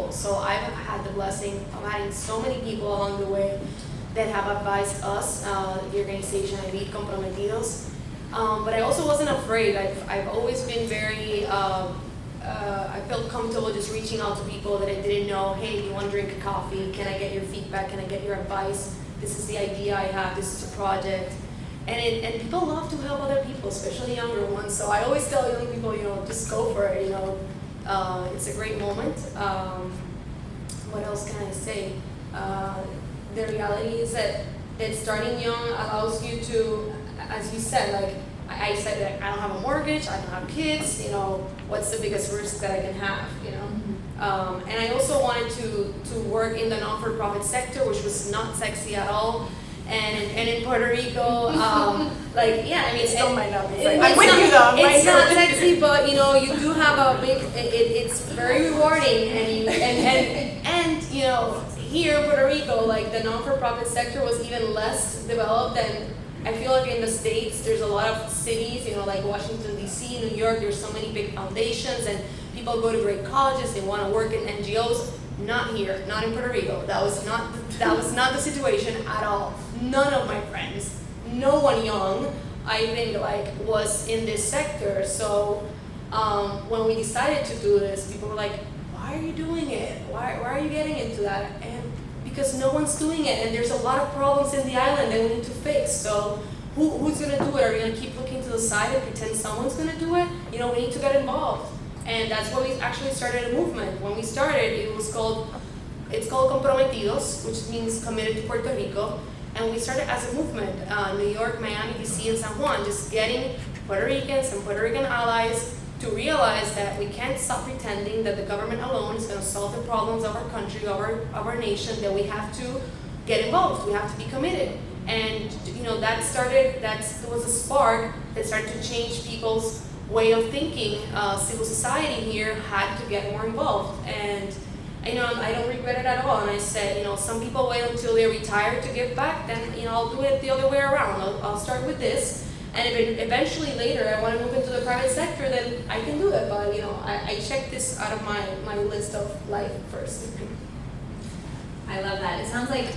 people. So I've had the blessing of having so many people along the way that have advised us, the organization I lead, ConPRmetidos. But I also wasn't afraid. I've always been very, I felt comfortable just reaching out to people that I didn't know. Hey, you want to drink a coffee? Can I get your feedback? Can I get your advice? This is the idea I have. This is a project. And people love to help other people, especially younger ones. So I always tell young people, just go for it. It's a great moment. What else can I say? The reality is that starting young allows you to, as you said, like I said, that I don't have a mortgage, I don't have kids. What's the biggest risk that I can have? And I also wanted to work in the non-for-profit sector, which was not sexy at all. And in Puerto Rico, it still might not be. I'm with you though. It's not sexy, but you do have a big. It's very rewarding, and here in Puerto Rico, like the non-for-profit sector was even less developed than I feel like in the States. There's a lot of cities, like Washington D.C., New York. There's so many big foundations, and people go to great colleges. They want to work in NGOs. Not here, not in Puerto Rico. That was not the situation at all. None of my friends, no one young, I think was in this sector. So when we decided to do this, people were like, "Why are you doing it? Why are you getting into that?" And because no one's doing it, and there's a lot of problems in the island that we need to fix. So who's gonna do it? Are we gonna keep looking to the side and pretend someone's gonna do it? We need to get involved. And that's why we actually started a movement. When we started, it's called ConPRmetidos, which means committed to Puerto Rico. And we started as a movement, New York, Miami, DC, and San Juan, just getting Puerto Ricans and Puerto Rican allies to realize that we can't stop pretending that the government alone is going to solve the problems of our country, of our nation, that we have to get involved, we have to be committed. And that was a spark that started to change people's way of thinking. Civil society here had to get more involved, and I don't regret it at all. And I said, some people wait until they're retired to give back. Then I'll do it the other way around. I'll start with this, and if eventually later I want to move into the private sector, then I can do it. But I checked this out of my list of life first. I love that. It sounds like